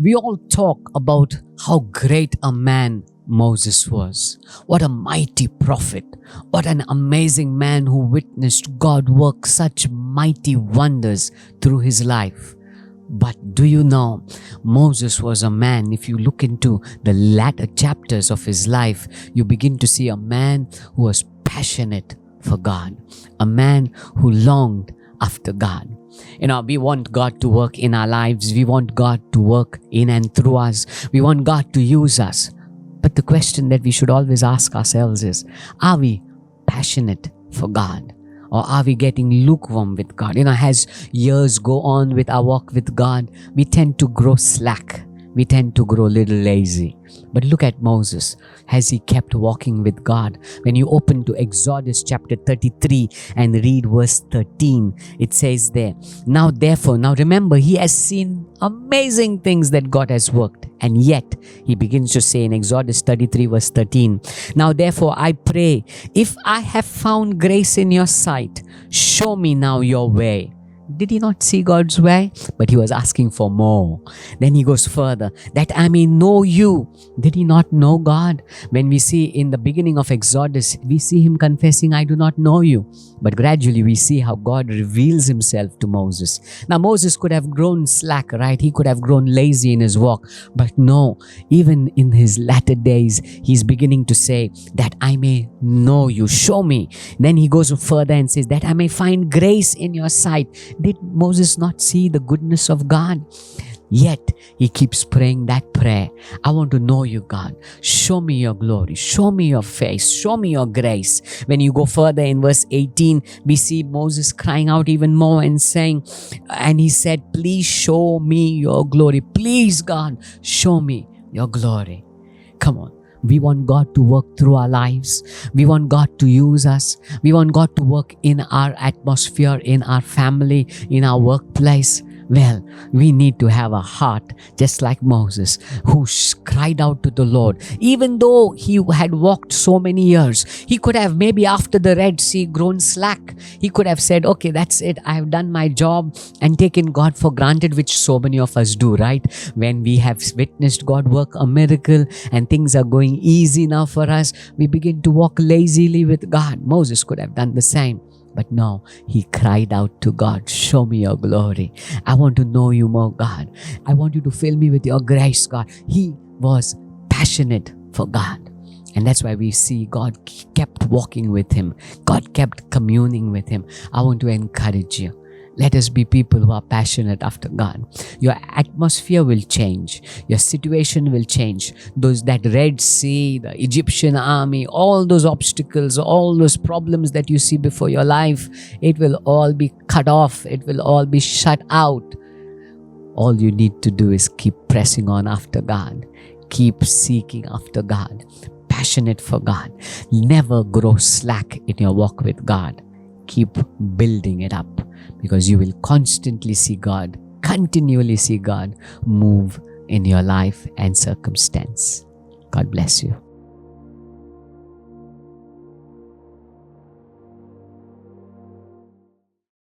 We all talk about how great a man Moses was. What a mighty prophet. What an amazing man who witnessed God work such mighty wonders through his life. But do you know, Moses was a man, if you look into the latter chapters of his life, you begin to see a man who was passionate for God, a man who longed after God. We want God to work in our lives. We want God to work in and through us. We want God to use us. But the question that we should always ask ourselves is, are we passionate for God? Or are we getting lukewarm with God? As years go on with our walk with God, we tend to grow slack. We tend to grow a little lazy. But look at Moses as he kept walking with God. When you open to Exodus chapter 33 and read verse 13, it says there, now remember, he has seen amazing things that God has worked. And yet, he begins to say in Exodus 33 verse 13, now therefore I pray, if I have found grace in your sight, show me now your way. Did he not see God's way? But he was asking for more. Then he goes further, that I may know you. Did he not know God? When we see in the beginning of Exodus, we see him confessing, I do not know you. But gradually we see how God reveals himself to Moses. Now Moses could have grown slack, right? He could have grown lazy in his walk. But no, even in his latter days, he's beginning to say that I may know you. Show me. Then he goes further and says that I may find grace in your sight. Did Moses not see the goodness of God? Yet he keeps praying that prayer. I want to know you, God. Show me your glory. Show me your face. Show me your grace. When you go further in verse 18, we see Moses crying out even more and saying, and he said, please show me your glory. Please, God, show me your glory. Come on. We want God to work through our lives. We want God to use us. We want God to work in our atmosphere, in our family, in our workplace. Well, we need to have a heart just like Moses, who cried out to the Lord. Even though he had walked so many years, he could have maybe after the Red Sea grown slack. He could have said, okay, that's it. I have done my job, and taken God for granted, which so many of us do, right? When we have witnessed God work a miracle and things are going easy now for us, we begin to walk lazily with God. Moses could have done the same. But no, he cried out to God, show me your glory. I want to know you more, God. I want you to fill me with your grace, God. He was passionate for God. And that's why we see God kept walking with him. God kept communing with him. I want to encourage you. Let us be people who are passionate after God. Your atmosphere will change. Your situation will change. That Red Sea, the Egyptian army, all those obstacles, all those problems that you see before your life, it will all be cut off. It will all be shut out. All you need to do is keep pressing on after God. Keep seeking after God. Passionate for God. Never grow slack in your walk with God. Keep building it up, because you will constantly see God, continually see God move in your life and circumstance. God bless you.